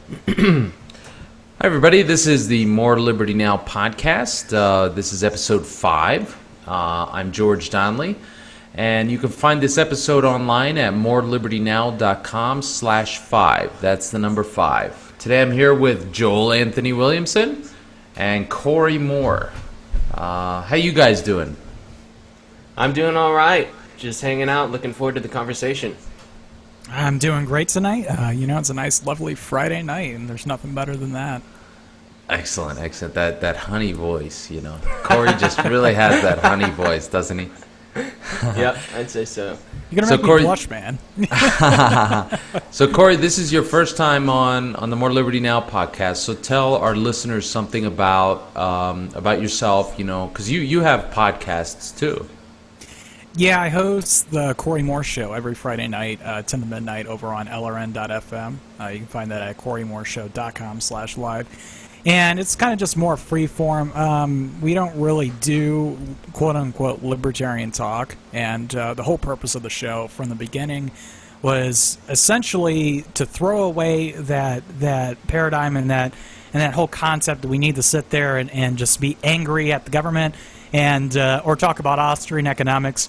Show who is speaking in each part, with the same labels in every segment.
Speaker 1: Hi, everybody. This is the More Liberty Now podcast. This is episode 5. I'm George Donnelly, and you can find this episode online at morelibertynow.com/5. That's the number 5. Today I'm here with Joel Anthony Williamson and Corey Moore. How you guys doing?
Speaker 2: I'm doing all right. Just hanging out, looking forward to the conversation.
Speaker 3: I'm doing great tonight. It's a nice, lovely Friday night, and there's nothing better than that.
Speaker 1: Excellent. That honey voice, Corey just really has that honey voice, doesn't he?
Speaker 2: Yep, I'd say so.
Speaker 3: You're going to make me blush, man.
Speaker 1: So, Corey, this is your first time on the More Liberty Now podcast. So tell our listeners something about yourself, because you have podcasts, too.
Speaker 3: Yeah, I host the Corey Moore Show every Friday night, 10 to midnight, over on LRN.FM. You can find that at CoreyMooreShow.com/live. And it's kind of just more free-form. We don't really do quote-unquote libertarian talk. And the whole purpose of the show from the beginning was essentially to throw away that paradigm and that whole concept that we need to sit there and just be angry at the government and or talk about Austrian economics.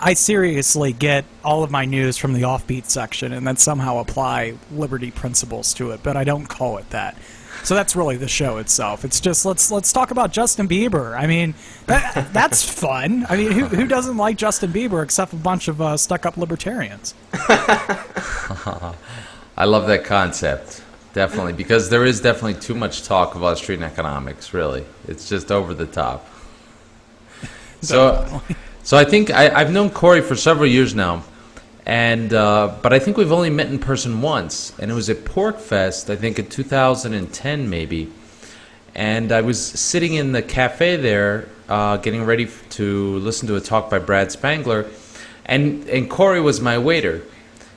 Speaker 3: I seriously get all of my news from the offbeat section and then somehow apply liberty principles to it, but I don't call it that. So that's really the show itself. It's just let's talk about Justin Bieber. I mean, that's fun. I mean, who doesn't like Justin Bieber except a bunch of stuck-up libertarians?
Speaker 1: I love that concept, definitely, because there is definitely too much talk of Austrian economics, really. It's just over the top. So I think I've known Corey for several years now, and but I think we've only met in person once, and it was at Pork Fest, I think in 2010 maybe, and I was sitting in the cafe there getting ready to listen to a talk by Brad Spangler, and Corey was my waiter.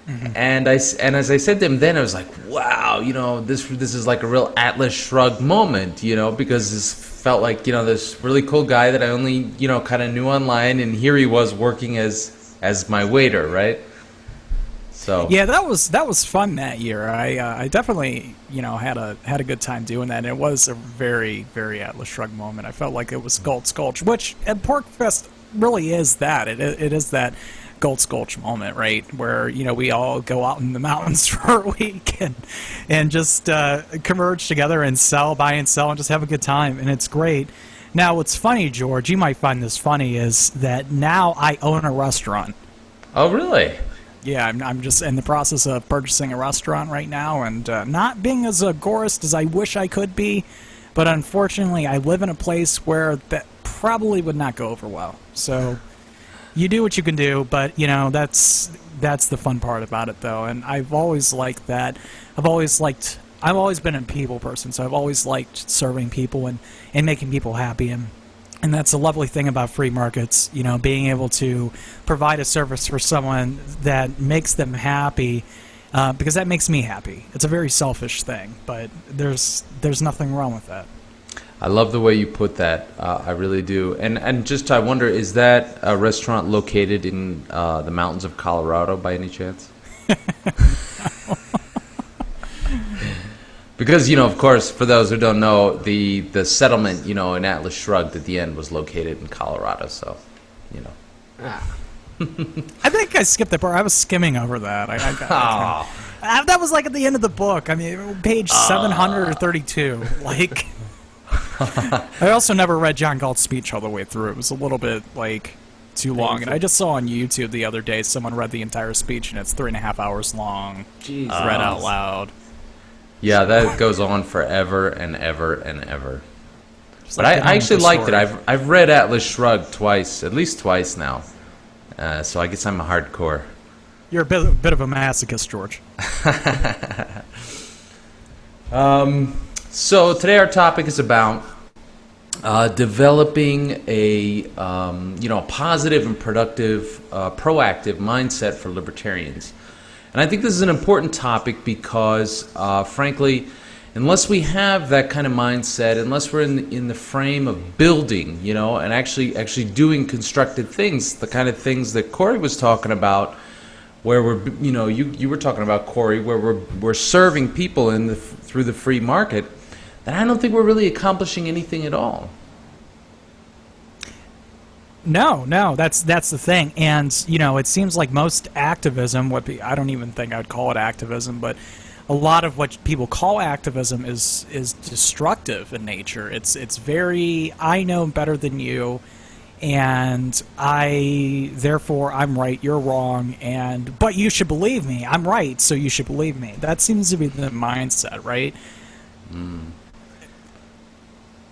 Speaker 1: Mm-hmm. And as I said to him then, I was like, wow, this is like a real Atlas Shrugged moment, because this felt like, this really cool guy that I only, kind of knew online, and here he was working as my waiter, right? So
Speaker 3: yeah, that was fun that year. I definitely, had a good time doing that, and it was a very, very Atlas Shrugged moment. I felt like it was Gold Skulch, which at Pork Fest really is that. It is that Gold Skulch moment, right, where we all go out in the mountains for a week and just converge together and buy and sell, and just have a good time, and it's great. Now, what's funny, George, you might find this funny, is that now I own a restaurant.
Speaker 1: Oh, really?
Speaker 3: Yeah, I'm just in the process of purchasing a restaurant right now, and not being as agorist as I wish I could be, but unfortunately, I live in a place where that probably would not go over well. So you do what you can do, but that's the fun part about it, though. And I've always liked that. I've always been a people person, so I've always liked serving people and making people happy, and that's a lovely thing about free markets. Being able to provide a service for someone that makes them happy, because that makes me happy. It's a very selfish thing, but there's nothing wrong with that.
Speaker 1: I love the way you put that. I really do. And just I wonder, is that a restaurant located in the mountains of Colorado by any chance? Because, of course, for those who don't know, the settlement, in Atlas Shrugged at the end was located in Colorado, so,
Speaker 3: I think I skipped that part. I was skimming over that. That was like at the end of the book. I mean, page 732. Like, I also never read John Galt's speech all the way through. It was a little bit, too long. And I just saw on YouTube the other day someone read the entire speech, and it's 3.5 hours long.
Speaker 2: Jeez.
Speaker 3: Read out loud.
Speaker 1: Yeah, that goes on forever and ever and ever. But I actually liked it. I've read Atlas Shrugged twice, at least twice now. So I guess I'm a hardcore.
Speaker 3: You're a bit of a masochist, George.
Speaker 1: So today our topic is about developing a positive and productive, proactive mindset for libertarians. And I think this is an important topic because, frankly, unless we have that kind of mindset, unless we're in the frame of building, and actually doing constructive things, the kind of things that Corey was talking about, where we're, you were talking about, Corey, where we're serving people in through the free market, then I don't think we're really accomplishing anything at all.
Speaker 3: No, that's the thing. And, you know, it seems like most activism would be, I don't even think I'd call it activism, but a lot of what people call activism is destructive in nature. It's very, I know better than you, and therefore I'm right, you're wrong, but you should believe me. I'm right, so you should believe me. That seems to be the mindset, right?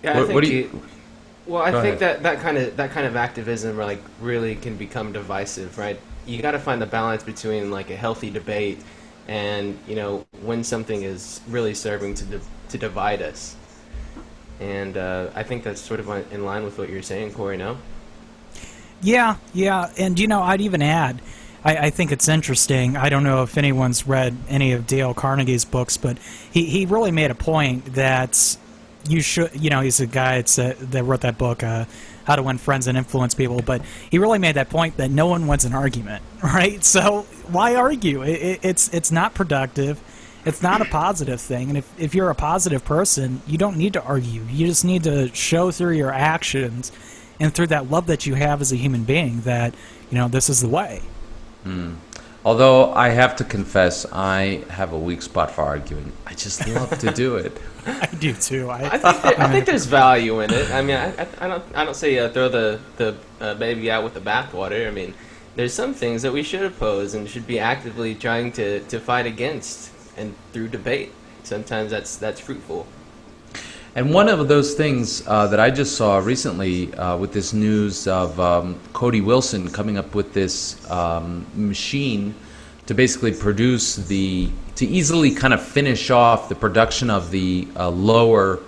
Speaker 2: Yeah,
Speaker 1: What do you...
Speaker 2: Well, I
Speaker 1: Go
Speaker 2: think
Speaker 1: ahead.
Speaker 2: that kind of activism like really can become divisive, right? You got to find the balance between like a healthy debate and, you know, when something is really serving to divide us. And I think that's sort of in line with what you're saying, Corey. No?
Speaker 3: Yeah, and you know, I'd even add, I think it's interesting. I don't know if anyone's read any of Dale Carnegie's books, but he really made a point that you should, you know, he's a guy that wrote that book, How to Win Friends and Influence People, but he really made that point that no one wins an argument, right? So why argue? It's not productive. It's not a positive thing. And if you're a positive person, you don't need to argue. You just need to show through your actions and through that love that you have as a human being that, you know, this is the way.
Speaker 1: Although I have to confess, I have a weak spot for arguing. I just love to do it.
Speaker 3: I do too.
Speaker 2: I think there's value in it. I mean, I don't say throw the baby out with the bathwater. I mean, there's some things that we should oppose and should be actively trying to fight against, and through debate, sometimes that's fruitful.
Speaker 1: And one of those things that I just saw recently with this news of Cody Wilson coming up with this machine to basically produce to easily kind of finish off the production of the lower,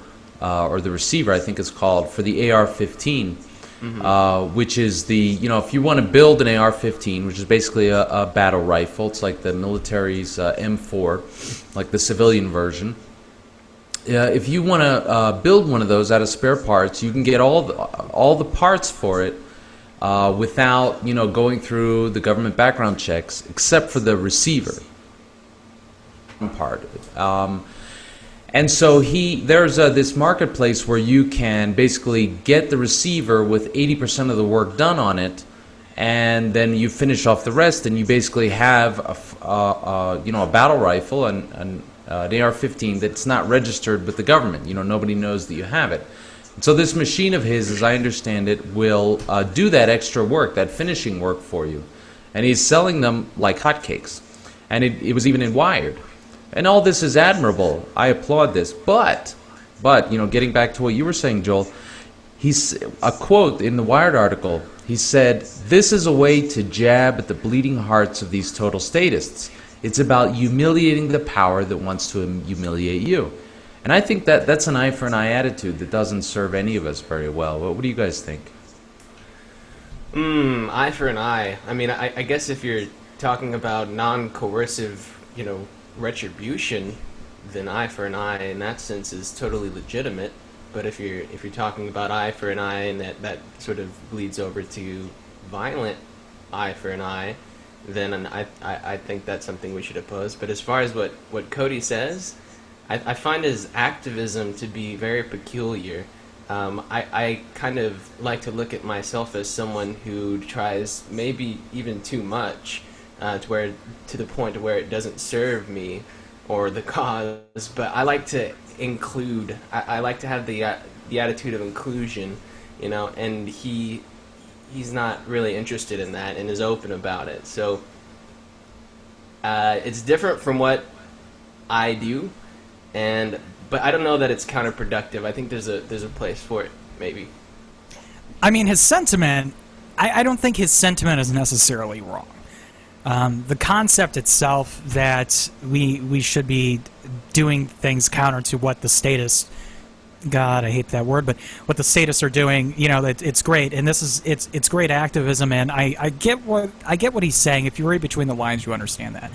Speaker 1: or the receiver, I think it's called, for the AR-15, which is the, you know, if you want to build an AR-15, which is basically a battle rifle, it's like the military's M4, like the civilian version. If you want to build one of those out of spare parts, you can get all the parts for it without, you know, going through the government background checks, except for the receiver part. And so there's this marketplace where you can basically get the receiver with 80% of the work done on it, and then you finish off the rest, and you basically have you know, a battle rifle and an AR-15 that's not registered with the government. You know, nobody knows that you have it. So this machine of his, as I understand it, will do that extra work, that finishing work for you. And he's selling them like hotcakes. And it was even in Wired. And all this is admirable. I applaud this. But, you know, getting back to what you were saying, Joel, he's a quote in the Wired article. He said, "This is a way to jab at the bleeding hearts of these total statists. It's about humiliating the power that wants to humiliate you." And I think that's an eye for an eye attitude that doesn't serve any of us very well. What do you guys think?
Speaker 2: Eye for an eye. I mean, I guess if you're talking about non-coercive, you know, retribution, then eye for an eye in that sense is totally legitimate. But if you're talking about eye for an eye and that sort of bleeds over to violent eye for an eye, then I think that's something we should oppose. But as far as what Cody says, I find his activism to be very peculiar. I kind of like to look at myself as someone who tries maybe even too much to the point where it doesn't serve me or the cause. But I like to include. I like to have the attitude of inclusion, you know, and he's not really interested in that and is open about it. So it's different from what I do, but I don't know that it's counterproductive. I think there's a place for it, maybe.
Speaker 3: I mean, his sentiment, I don't think his sentiment is necessarily wrong. The concept itself that we should be doing things counter to what the statists, God, I hate that word, but what the statists are doing, you know, it's great, and it's great activism, and I get what he's saying. If you read between the lines, you understand that.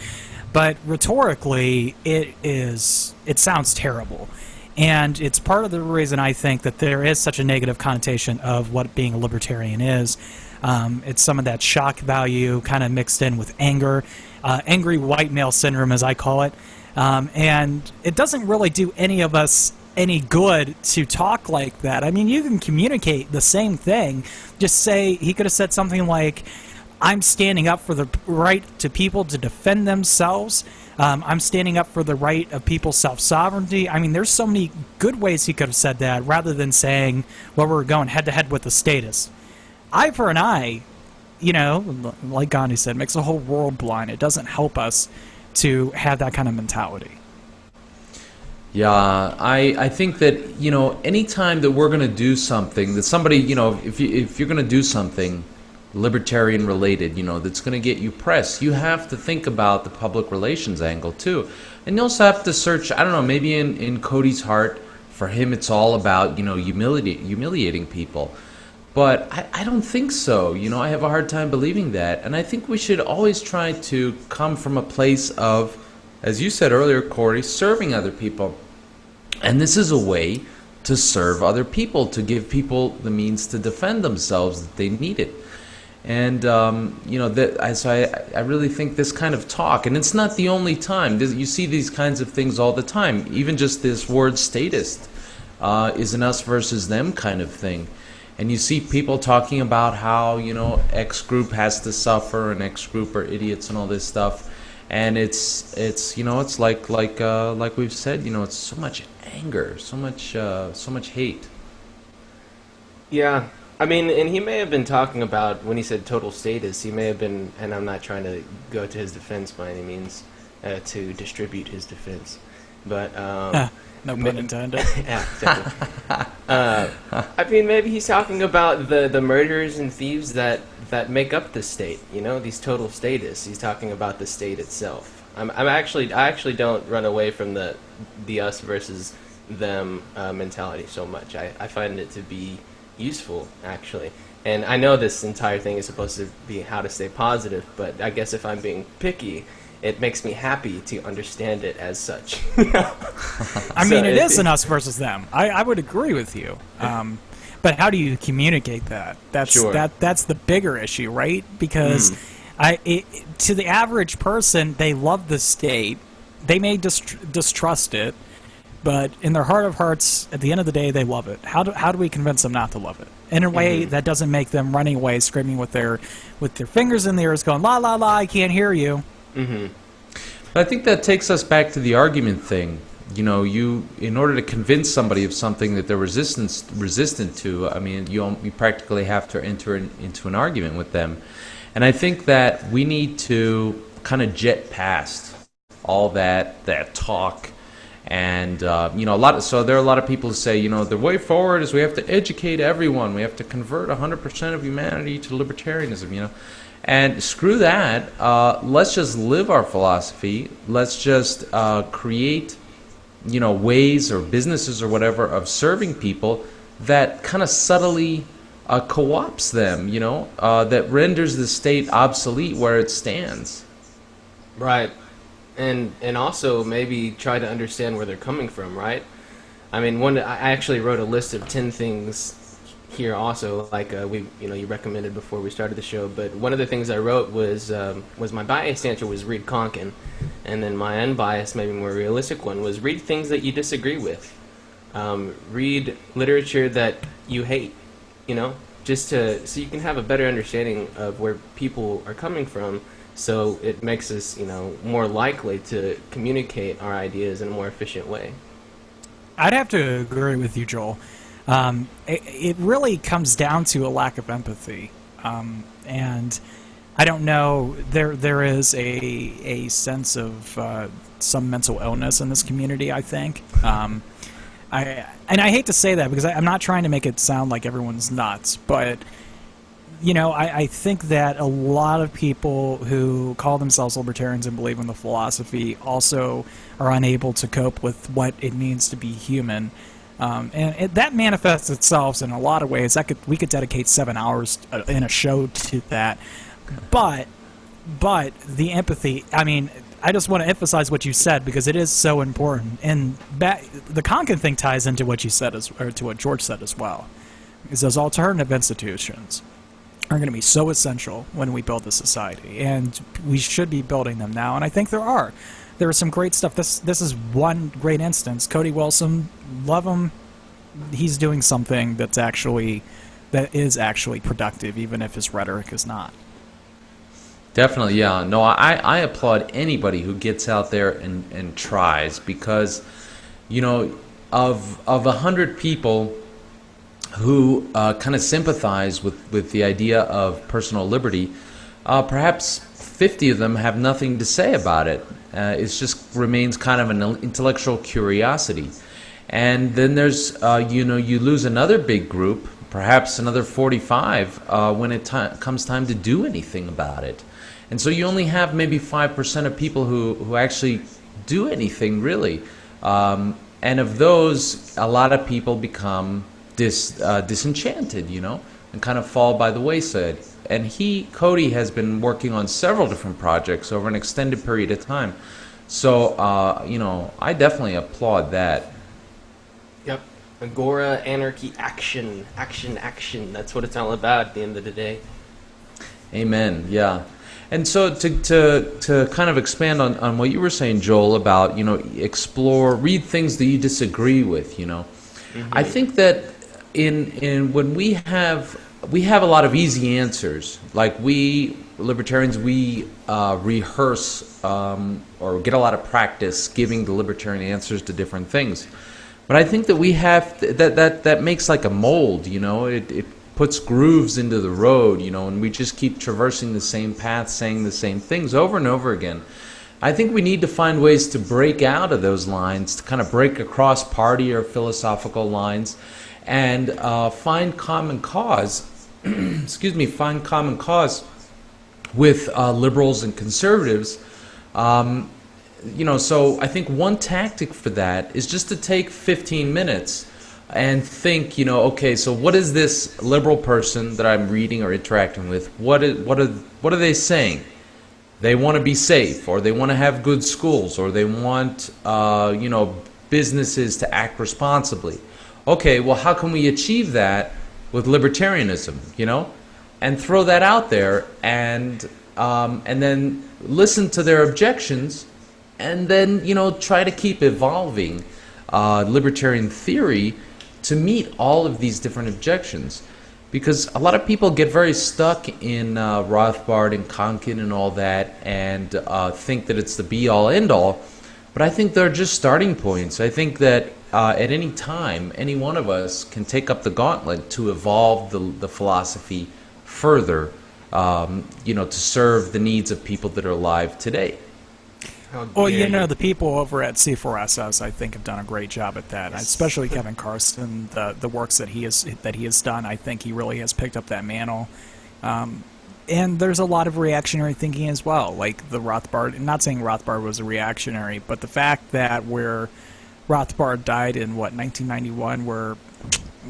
Speaker 3: But rhetorically, it sounds terrible, and it's part of the reason I think that there is such a negative connotation of what being a libertarian is. It's some of that shock value kind of mixed in with anger, angry white male syndrome, as I call it. And it doesn't really do any of us any good to talk like that. I mean, you can communicate the same thing. Just say, he could have said something like, I'm standing up for the right to people to defend themselves. I'm standing up for the right of people's self-sovereignty. I mean, there's so many good ways he could have said that, rather than saying, well, we're going head-to-head with the statists. Eye for an eye, you know, like Gandhi said, makes the whole world blind. It doesn't help us to have that kind of mentality.
Speaker 1: Yeah, I think that, you know, anytime that we're going to do something, that somebody, you know, if you're going to do something libertarian related, you know, that's going to get you press, you have to think about the public relations angle too. And you also have to search, I don't know, maybe in Cody's heart, for him it's all about, you know, humiliating people. But I don't think so. You know, I have a hard time believing that. And I think we should always try to come from a place of, as you said earlier, Corey, serving other people. And this is a way to serve other people, to give people the means to defend themselves that they need it. And, you know, I really think this kind of talk, and it's not the only time. You see these kinds of things all the time. Even just this word statist is an us versus them kind of thing. And you see people talking about how, you know, X group has to suffer and X group are idiots and all this stuff. And it's you know, it's like we've said, you know, it's so much anger, so much hate.
Speaker 2: Yeah. I mean, and he may have been talking about, when he said total status, he may have been, and I'm not trying to go to his defense by any means, to distribute his defense, but
Speaker 3: no pun intended.
Speaker 2: Yeah, exactly. I mean, maybe he's talking about the murderers and thieves that make up the state. You know, these total status. He's talking about the state itself. I actually don't run away from the us versus them mentality so much. I find it to be useful, actually. And I know this entire thing is supposed to be how to stay positive, but I guess if I'm being picky, it makes me happy to understand it as such.
Speaker 3: I mean, it is an us versus them. I would agree with you. But how do you communicate that? That's the bigger issue, right? Because to the average person, they love the state. They may distrust it, but in their heart of hearts, at the end of the day, they love it. How do we convince them not to love it? In a way that doesn't make them running away, screaming with their fingers in the ears, going, la, la, la, I can't hear you.
Speaker 1: But I think that takes us back to the argument thing. You know, in order to convince somebody of something that they're resistant to, I mean, you practically have to enter into an argument with them. And I think that we need to kind of jet past all that talk. And, you know, so there are a lot of people who say, you know, the way forward is we have to educate everyone. We have to convert 100% of humanity to libertarianism, you know. And screw that. Let's just live our philosophy. Let's just create, you know, ways or businesses or whatever of serving people that kind of subtly co-ops them, you know, that renders the state obsolete where it stands.
Speaker 2: Right. And also maybe try to understand where they're coming from, right? I mean, I actually wrote a list of 10 things here also, like you recommended before we started the show. But one of the things I wrote was my biased answer was read Konkin, and then my unbiased, maybe more realistic one was read things that you disagree with. Read literature that you hate, you know, so you can have a better understanding of where people are coming from. So it makes us, you know, more likely to communicate our ideas in a more efficient way.
Speaker 3: I'd have to agree with you, Joel. It really comes down to a lack of empathy, and I don't know. There is a sense of some mental illness in this community, I think. I hate to say that because I'm not trying to make it sound like everyone's nuts, but you know, I think that a lot of people who call themselves libertarians and believe in the philosophy also are unable to cope with what it means to be human. And that manifests itself in a lot of ways. We could dedicate 7 hours in a show to that. But the empathy, I mean, I just want to emphasize what you said because it is so important. And the Konkin thing ties into what you said, or to what George said as well. Because those alternative institutions are going to be so essential when we build the society. And we should be building them now. And I think there are. there was some great stuff. This is one great instance. Cody Wilson, love him. He's doing something that is actually productive, even if his rhetoric is not.
Speaker 1: Definitely, yeah. No, I applaud anybody who gets out there and tries, because, of 100 people who kind of sympathize with the idea of personal liberty, perhaps 50 of them have nothing to say about it. It just remains kind of an intellectual curiosity. And then there's, you lose another big group, perhaps another 45, when it comes time to do anything about it. And so you only have maybe 5% of people who actually do anything, really. And of those, a lot of people become disenchanted, and kind of fall by the wayside. And Cody has been working on several different projects over an extended period of time. So, I definitely applaud that.
Speaker 2: Yep. Agora, anarchy, action. Action, action. That's what it's all about at the end of the day.
Speaker 1: Amen. Yeah. And so to kind of expand on what you were saying, Joel, about, read things that you disagree with, Mm-hmm. I think that when we have a lot of easy answers, like we libertarians, we rehearse or get a lot of practice giving the libertarian answers to different things. But I think that we have that makes like a mold, it puts grooves into the road, and we just keep traversing the same path, saying the same things over and over again. I think we need to find ways to break out of those lines, to kind of break across party or philosophical lines, and find common cause. Find common cause with liberals and conservatives. So I think one tactic for that is just to take 15 minutes and think, okay, so what is this liberal person that I'm reading or interacting with? What are they saying? They want to be safe, or they want to have good schools, or they want businesses to act responsibly. Okay, well, how can we achieve that with libertarianism? And throw that out there, and then listen to their objections, and then try to keep evolving libertarian theory to meet all of these different objections. Because a lot of people get very stuck in Rothbard and Konkin and all that, and think that it's the be-all, end-all. But I think they're just starting points. I think that at any time, any one of us can take up the gauntlet to evolve the philosophy further, to serve the needs of people that are alive today.
Speaker 3: Well, the people over at C4SS, I think, have done a great job at that. Yes. Especially Kevin Carson, the works that he has done. I think he really has picked up that mantle. And there's a lot of reactionary thinking as well, like the Rothbard. I'm not saying Rothbard was a reactionary, but the fact that where Rothbard died in 1991, we're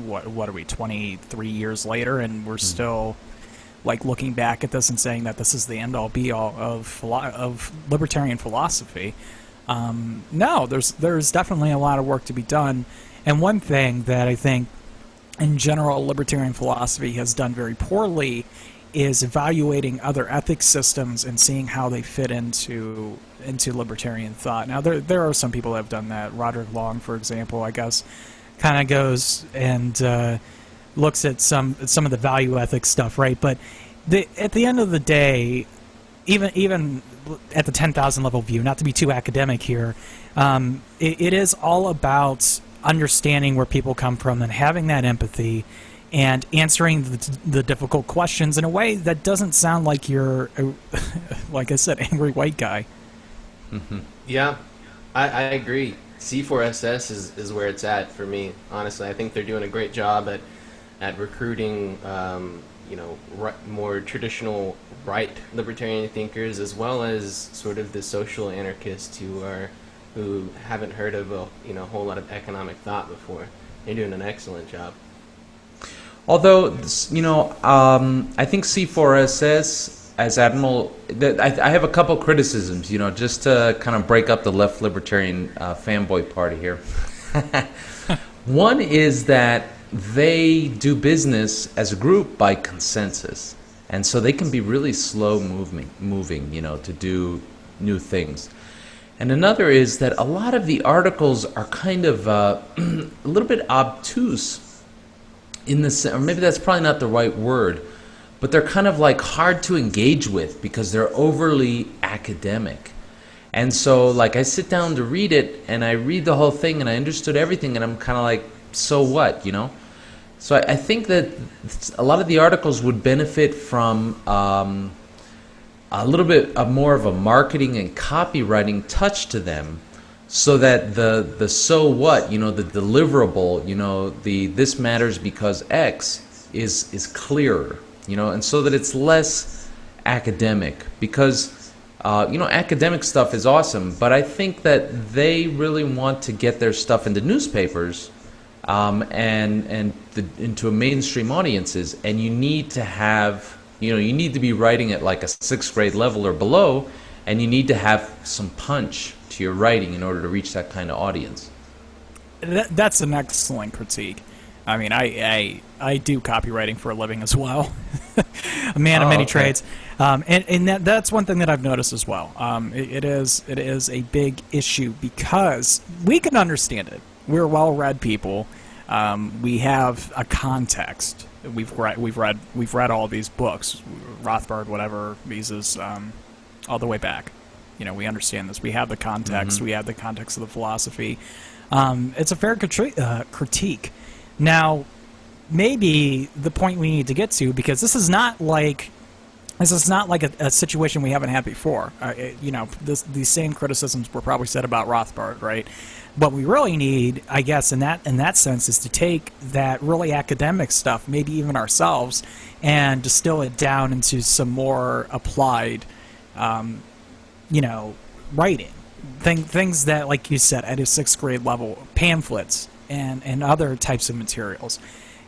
Speaker 3: what are we, 23 years later, and we're still looking back at this and saying that this is the end-all be-all of libertarian philosophy. No, there's definitely a lot of work to be done. And one thing that I think, in general, libertarian philosophy has done very poorly is evaluating other ethics systems and seeing how they fit into libertarian thought. Now, there are some people that have done that. Roderick Long, for example, I guess, kind of goes and looks at some of the value ethics stuff, right? But at the end of the day, even at the 10,000 level view, not to be too academic here, it is all about understanding where people come from and having that empathy and answering the difficult questions in a way that doesn't sound like you're, like I said, angry white guy.
Speaker 1: Mm-hmm.
Speaker 2: Yeah, I agree. C4SS is where it's at for me, honestly. I think they're doing a great job at recruiting, more traditional right libertarian thinkers, as well as sort of the social anarchists who haven't heard of a whole lot of economic thought before. They're doing an excellent job.
Speaker 1: Although, I think C4SS, as Admiral, I have a couple criticisms, just to kind of break up the left libertarian fanboy party here. One is that they do business as a group by consensus, and so they can be really slow moving, to do new things. And another is that a lot of the articles are kind of a little bit obtuse in the, or maybe that's probably not the right word, but they're kind of like hard to engage with because they're overly academic. And so like I sit down to read it and I read the whole thing and I understood everything and I'm kind of like, so what, you know? So I think that a lot of the articles would benefit from a little bit of more of a marketing and copywriting touch to them, so that the so what, you know, the deliverable, you know, the this matters because X is clearer, you know, and so that it's less academic, because you know, academic stuff is awesome, but I think that they really want to get their stuff into newspapers into a mainstream audiences, and you need to have, you know, you need to be writing at like a 6th grade level or below, and you need to have some punch to your writing in order to reach that kind of audience.
Speaker 3: That's an excellent critique. I mean, I do copywriting for a living as well. A man of many trades. And that's one thing that I've noticed as well. It is a big issue because we can understand it. We're well-read people. We have a context. We've read all these books, Rothbard, whatever, Mises, all the way back. You know, we understand this. We have the context. We have the context of the philosophy. It's a fair critique. Now, maybe the point we need to get to, because this is not like a situation we haven't had before. You know, these same criticisms were probably said about Rothbard, right? What we really need, I guess, in that sense, is to take that really academic stuff, maybe even ourselves, and distill it down into some more applied, you know, writing. Things that, like you said, at a 6th grade level, pamphlets and other types of materials.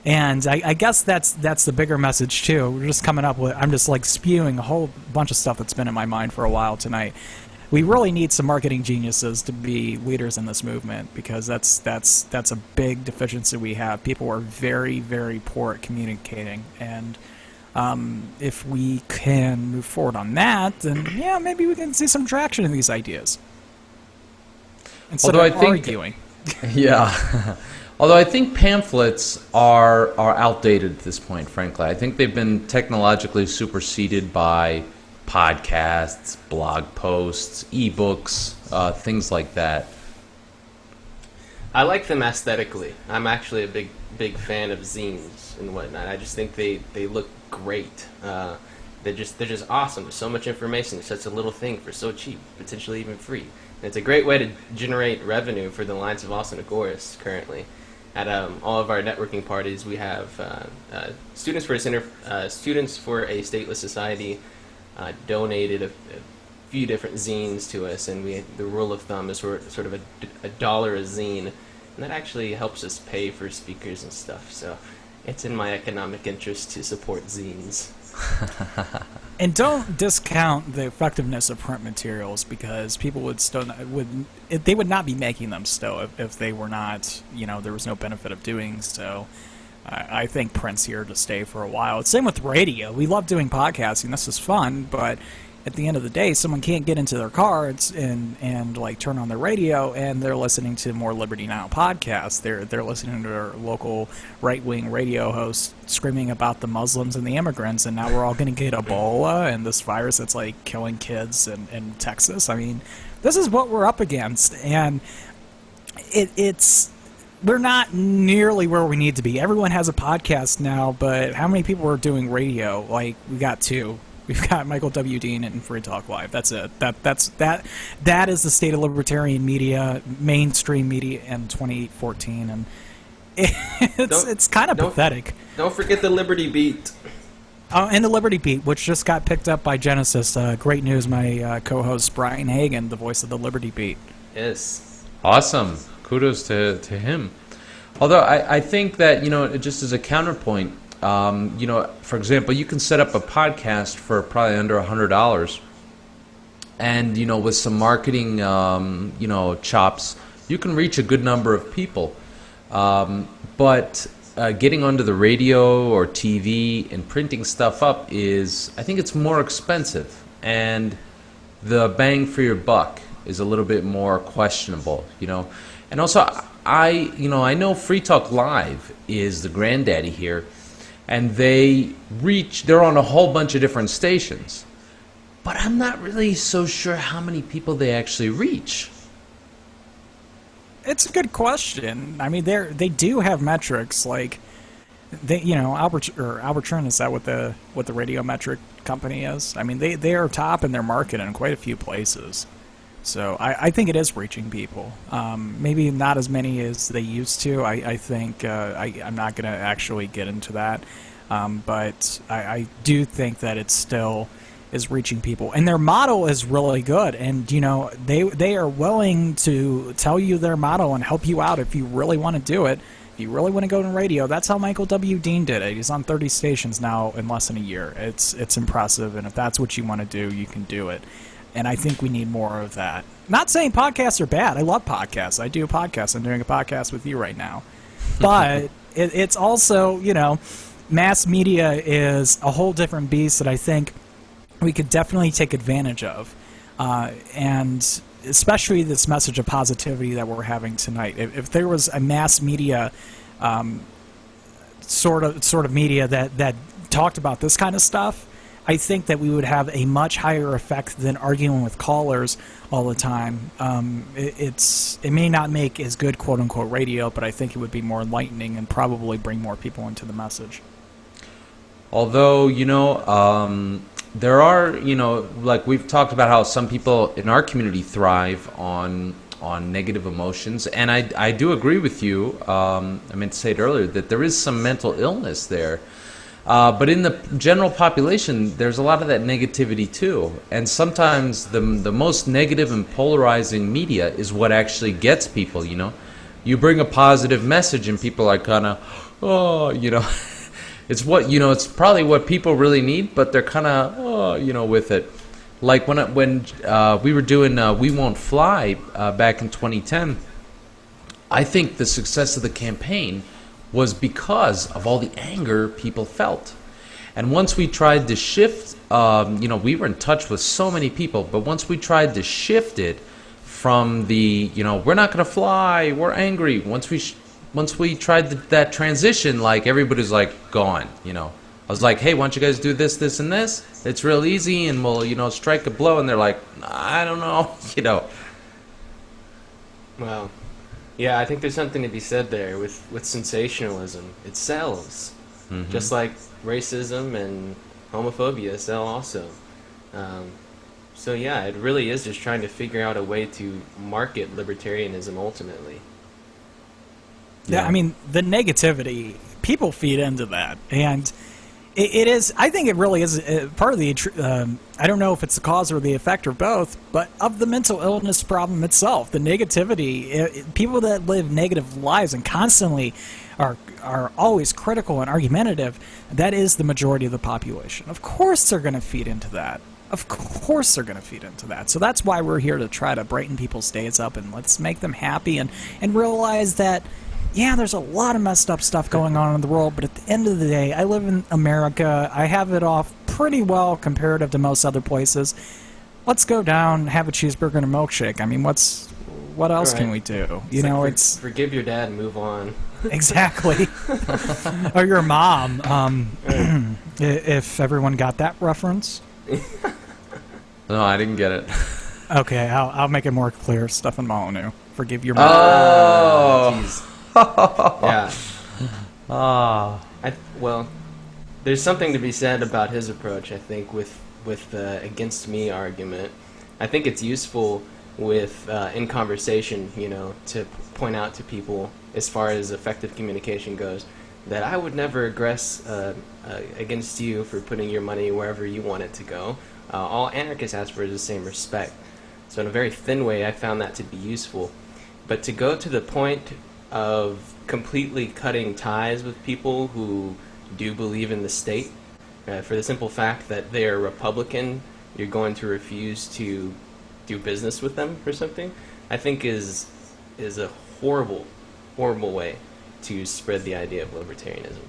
Speaker 3: And I guess that's the bigger message too. We're just coming up with, I'm just like spewing a whole bunch of stuff that's been in my mind for a while tonight. We really need some marketing geniuses to be leaders in this movement, because that's a big deficiency we have. People are very, very poor at communicating, and if we can move forward on that, then yeah, maybe we can see some traction in these ideas instead of arguing.
Speaker 1: Yeah. Although I think pamphlets are outdated at this point, frankly. I think they've been technologically superseded by podcasts, blog posts, ebooks, things like that.
Speaker 2: I like them aesthetically. I'm actually a big fan of zines and whatnot. I just think they look great. They're just awesome. There's so much information. It's such a little thing for so cheap, potentially even free. And it's a great way to generate revenue for the Alliance of Austin Agoras currently. At all of our networking parties, we have Students for a Stateless Society donated a few different zines to us, and the rule of thumb is sort of $1 a zine, and that actually helps us pay for speakers and stuff. So it's in my economic interest to support zines.
Speaker 3: And don't discount the effectiveness of print materials, because people would not be making them still if they were not, you know, there was no benefit of doing so. I think print's here to stay for a while. It's same with radio. We love doing podcasting. This is fun, but at the end of the day, someone can't get into their car and like turn on their radio, and they're listening to more Liberty Now podcasts. They're listening to their local right-wing radio host screaming about the Muslims and the immigrants, and now we're all going to get Ebola and this virus that's like killing kids in Texas. I mean, this is what we're up against, and we're not nearly where we need to be. Everyone has a podcast now, but how many people are doing radio? Like, we got 2. We've got Michael W. Dean and Free Talk Live. That's it. That is the state of libertarian media, mainstream media in 2014, and it's kind of pathetic.
Speaker 2: Don't forget the Liberty Beat.
Speaker 3: And the Liberty Beat, which just got picked up by Genesis. Great news, my co-host Brian Hagan, the voice of the Liberty Beat.
Speaker 2: Yes.
Speaker 1: Awesome. Kudos to him. Although I think that, you know, just as a counterpoint, you know, for example, you can set up a podcast for probably under $100, and, you know, with some marketing, you know, chops, you can reach a good number of people. But getting onto the radio or TV and printing stuff up I think it's more expensive, and the bang for your buck is a little bit more questionable, you know. And also, I know Free Talk Live is the granddaddy here, and they're on a whole bunch of different stations. But I'm not really so sure how many people they actually reach.
Speaker 3: It's a good question. I mean, they do have metrics like Albertron, is that what the radio metric company is? I mean, they are top in their market in quite a few places. So I think it is reaching people. Maybe not as many as they used to. I think I'm not going to actually get into that. But I do think that it still is reaching people. And their model is really good. And, you know, they are willing to tell you their model and help you out if you really want to do it. If you really want to go to radio, that's how Michael W. Dean did it. He's on 30 stations now in less than a year. It's impressive. And if that's what you want to do, you can do it. And I think we need more of that. Not saying podcasts are bad. I love podcasts. I do a podcast. I'm doing a podcast with you right now. But it's also, you know, mass media is a whole different beast that I think we could definitely take advantage of. And especially this message of positivity that we're having tonight. If there was a mass media sort of media that talked about this kind of stuff, I think that we would have a much higher effect than arguing with callers all the time. It may not make as good quote-unquote radio, but I think it would be more enlightening and probably bring more people into the message.
Speaker 1: Although, you know, there are, you know, like we've talked about how some people in our community thrive on negative emotions, and I do agree with you. I meant to say it earlier that there is some mental illness there. But in the general population, there's a lot of that negativity too. And sometimes the most negative and polarizing media is what actually gets people, you know. You bring a positive message and people are kind of, oh, you know. It's what, you know, it's probably what people really need, but they're kind of, oh, you know, with it. Like when we were doing We Won't Fly back in 2010, I think the success of the campaign was because of all the anger people felt. And once we tried to shift, you know, we were in touch with so many people, but once we tried to shift it from the, you know, we're not going to fly, we're angry, once we tried that transition, like, everybody's like gone, you know. I was like, hey, why don't you guys do this, this, and this? It's real easy, and we'll, you know, strike a blow. And they're like, I don't know, you know.
Speaker 2: Well, yeah, I think there's something to be said there with sensationalism. It sells, just like racism and homophobia sell also. So yeah, it really is just trying to figure out a way to market libertarianism ultimately.
Speaker 3: Yeah, I mean, the negativity, people feed into that. And it is, I think it really is part of the, I don't know if it's the cause or the effect or both, but of the mental illness problem itself. The negativity, people that live negative lives and constantly are always critical and argumentative, that is the majority of the population. Of course they're going to feed into that. Of course they're going to feed into that. So that's why we're here to try to brighten people's days up and let's make them happy and realize that, yeah, there's a lot of messed up stuff going on in the world, but at the end of the day, I live in America. I have it off pretty well comparative to most other places. Let's go down, have a cheeseburger and a milkshake. I mean, what else can we do? You know, it's
Speaker 2: forgive your dad and move on.
Speaker 3: Exactly. Or your mom. If everyone got that reference.
Speaker 1: No, I didn't get it.
Speaker 3: Okay, I'll make it more clear. Stefan Molyneux. Forgive your mom.
Speaker 1: Oh.
Speaker 2: Jeez. Yeah. Well, there's something to be said about his approach, I think, with the against me argument. I think it's useful with in conversation, you know, to point out to people, as far as effective communication goes, that I would never aggress against you for putting your money wherever you want it to go. All anarchists ask for is the same respect. So in a very thin way, I found that to be useful. But to go to the point of completely cutting ties with people who do believe in the state, for the simple fact that they are Republican, you're going to refuse to do business with them or something, I think is a horrible, horrible way to spread the idea of libertarianism.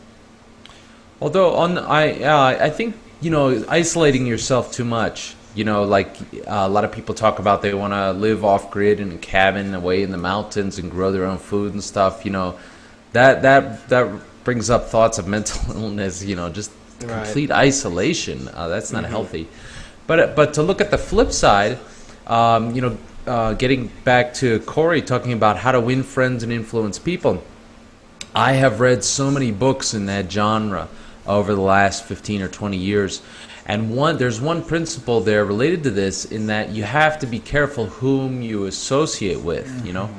Speaker 1: Although I think, you know, isolating yourself too much You know, like a lot of people talk about they want to live off grid in a cabin away in the mountains and grow their own food and stuff. You know, that brings up thoughts of mental illness. You know, just complete isolation. That's not healthy. But to look at the flip side, you know, getting back to Corey talking about how to win friends and influence people, I have read so many books in that genre over the last 15 or 20 years. And there's one principle there related to this, in that you have to be careful whom you associate with, you know.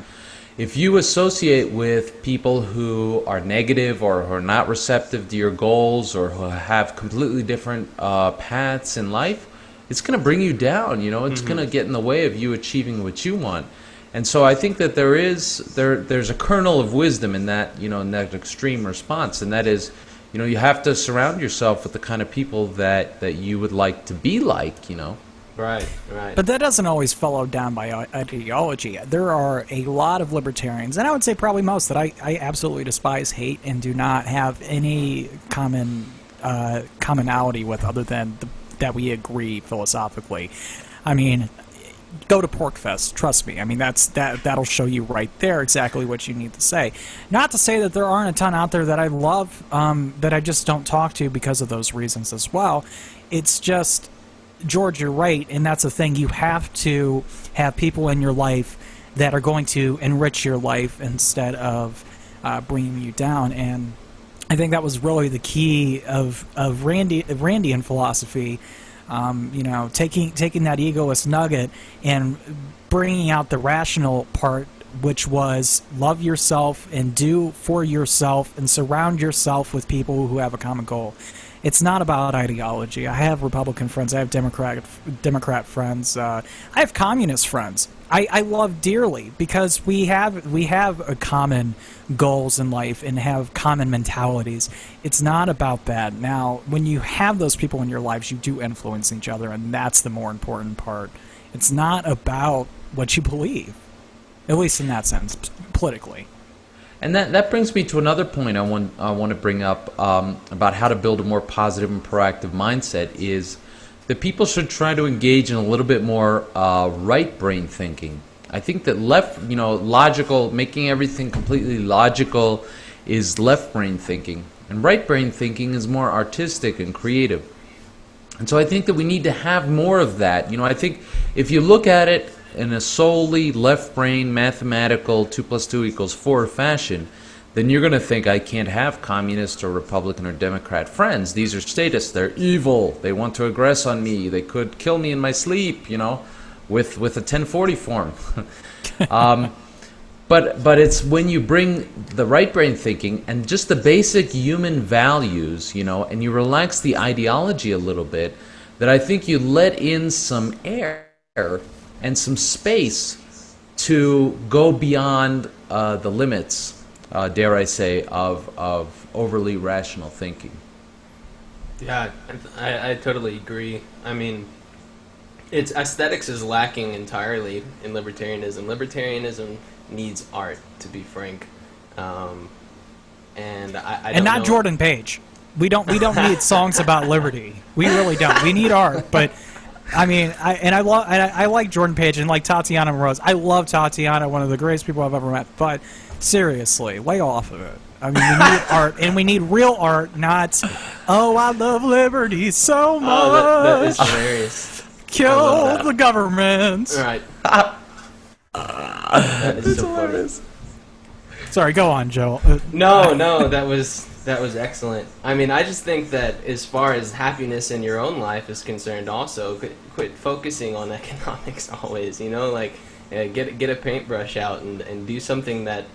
Speaker 1: If you associate with people who are negative or who are not receptive to your goals or who have completely different paths in life, it's going to bring you down, you know. It's going to get in the way of you achieving what you want. And so I think that there's a kernel of wisdom in that, you know, in that extreme response, and that is, you know, you have to surround yourself with the kind of people that you would like to be like, you know.
Speaker 2: Right.
Speaker 3: But that doesn't always follow down by ideology. There are a lot of libertarians, and I would say probably most, that I absolutely despise, hate, and do not have any commonality with, other than that we agree philosophically. I mean, go to PorkFest, trust me. I mean, that'll show you right there exactly what you need to say. Not to say that there aren't a ton out there that I love, that I just don't talk to because of those reasons as well. It's just, George, you're right, and that's the thing. You have to have people in your life that are going to enrich your life instead of bringing you down. And I think that was really the key of Randian philosophy. You know, taking that egoist nugget and bringing out the rational part, which was love yourself and do for yourself and surround yourself with people who have a common goal. It's not about ideology. I have Republican friends. I have Democrat friends. I have communist friends. I love dearly because we have a common goals in life and have common mentalities. It's not about that. Now, when you have those people in your lives, you do influence each other, and that's the more important part. It's not about what you believe, at least in that sense, politically.
Speaker 1: And that brings me to another point I want to bring up about how to build a more positive and proactive mindset, is that people should try to engage in a little bit more right brain thinking. I think that logical, making everything completely logical is left brain thinking, and right brain thinking is more artistic and creative. And so I think that we need to have more of that. You know, I think if you look at it in a solely left brain mathematical 2 + 2 = 4 fashion, then you're going to think I can't have communist or Republican or Democrat friends. These are statists. They're evil. They want to aggress on me. They could kill me in my sleep, you know, with a 1040 form. But it's when you bring the right brain thinking and just the basic human values, you know, and you relax the ideology a little bit, that I think you let in some air and some space to go beyond the limits, dare I say, of overly rational thinking.
Speaker 2: Yeah, I totally agree. I mean, aesthetics is lacking entirely in libertarianism. Libertarianism needs art, to be frank, and I don't
Speaker 3: not
Speaker 2: know.
Speaker 3: Jordan Page. We don't need songs about liberty. We really don't. We need art, but I mean, I like Jordan Page and like Tatiana Moroz. I love Tatiana, one of the greatest people I've ever met. But seriously, lay off of it. I mean, we need art, and we need real art, not, oh, I love liberty so much.
Speaker 2: Oh, that is hilarious.
Speaker 3: Kill the government.
Speaker 2: All right. That is so funny.
Speaker 3: Sorry, go on, Joe.
Speaker 2: No, that was excellent. I mean, I just think that as far as happiness in your own life is concerned, also quit focusing on economics always. You know, like get a paintbrush out and do something that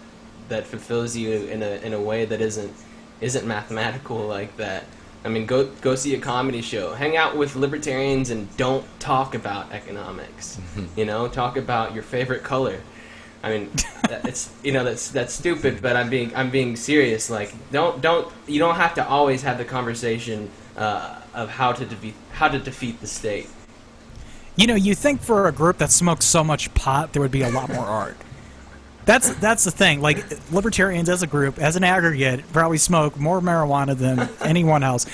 Speaker 2: fulfills you in a way that isn't mathematical like that. I mean, go see a comedy show, hang out with libertarians, and don't talk about economics. You know, talk about your favorite color. I mean, it's, you know, that's stupid, but I'm being serious. Like, you don't have to always have the conversation of how to defeat the state. You
Speaker 3: know, you think for a group that smokes so much pot, there would be a lot more art. That's the thing. Like, libertarians as a group, as an aggregate, probably smoke more marijuana than anyone else,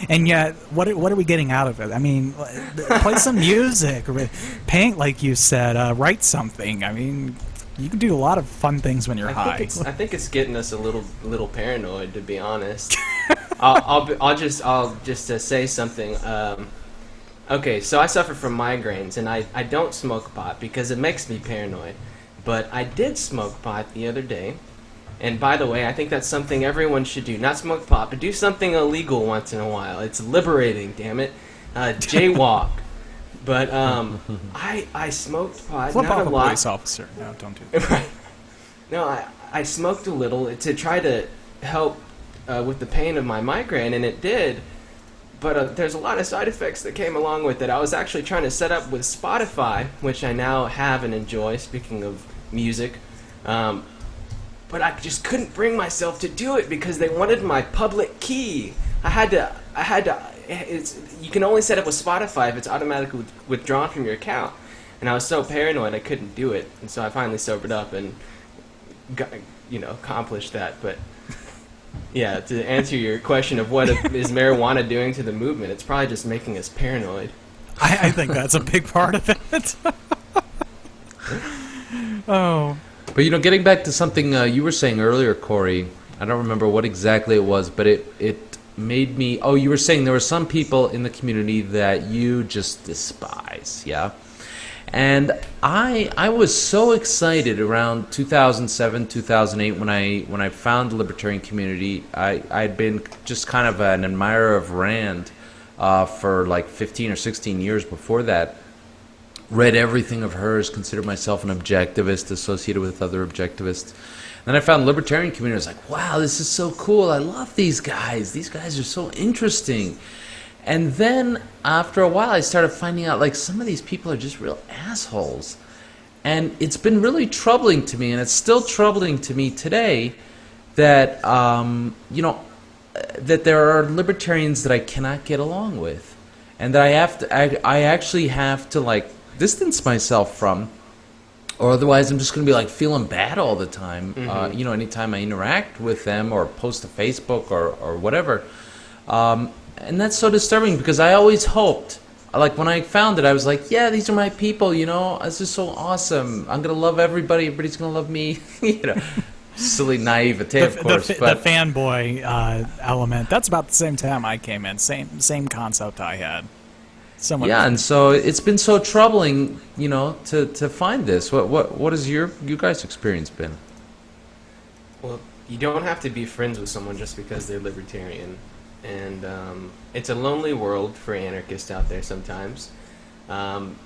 Speaker 3: and yet, what are we getting out of it? I mean, play some music, or paint, like you said, write something. I mean, you can do a lot of fun things when you're high.
Speaker 2: I think it's getting us a little paranoid, to be honest. I'll just say something. Okay, so I suffer from migraines, and I don't smoke pot because it makes me paranoid. But I did smoke pot the other day, and by the way, I think that's something everyone should do. Not smoke pot, but do something illegal once in a while. It's liberating, damn it. Jaywalk. But I smoked pot,
Speaker 3: Flip
Speaker 2: not
Speaker 3: off
Speaker 2: a
Speaker 3: a
Speaker 2: lot.
Speaker 3: police officer. No, don't do that.
Speaker 2: Right. No, I smoked a little to try to help with the pain of my migraine, and it did. But there's a lot of side effects that came along with it. I was actually trying to set up with Spotify, which I now have and enjoy, speaking of music. But I just couldn't bring myself to do it because they wanted my public key. I had to. You can only set up with Spotify if it's automatically withdrawn from your account. And I was so paranoid I couldn't do it. And so I finally sobered up and accomplished that. But yeah, to answer your question of what is marijuana doing to the movement, it's probably just making us paranoid.
Speaker 3: I think that's a big part of it. Oh.
Speaker 1: But getting back to something you were saying earlier, Corey, I don't remember what exactly it was, but it made me... Oh, you were saying there were some people in the community that you just despise, yeah? And I was so excited around 2007, 2008 when I found the Libertarian community. I'd been just kind of an admirer of Rand for like 15 or 16 years before that. Read everything of hers, considered myself an objectivist associated with other objectivists. Then I found the Libertarian community. I was like, wow, this is so cool. I love these guys. These guys are so interesting. And then after a while, I started finding out like some of these people are just real assholes. And it's been really troubling to me, and it's still troubling to me today that, that there are libertarians that I cannot get along with. And that I actually have to like distance myself from, or otherwise I'm just going to be like feeling bad all the time.
Speaker 2: Mm-hmm.
Speaker 1: Anytime I interact with them or post to Facebook or whatever. And that's so disturbing because I always hoped, like when I found it, I was like, yeah, these are my people, this is so awesome. I'm going to love everybody. Everybody's going to love me. Silly naivete, of course.
Speaker 3: The fanboy element, that's about the same time I came in. Same concept I had.
Speaker 1: Yeah, and so it's been so troubling, to find this. What has you guys' experience been?
Speaker 2: Well, you don't have to be friends with someone just because they're libertarian. And it's a lonely world for anarchists out there sometimes.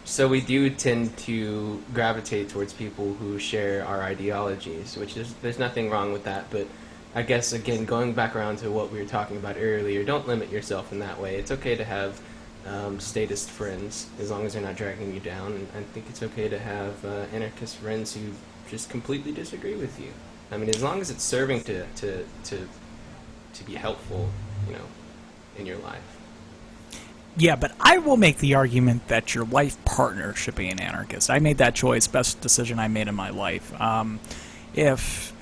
Speaker 2: So we do tend to gravitate towards people who share our ideologies, there's nothing wrong with that. But I guess, again, going back around to what we were talking about earlier, don't limit yourself in that way. It's okay to have statist friends as long as they're not dragging you down. And I think it's okay to have anarchist friends who just completely disagree with you. I mean, as long as it's serving to be helpful, in your life.
Speaker 3: Yeah, but I will make the argument that your life partner should be an anarchist. I made that choice, best decision I made in my life. If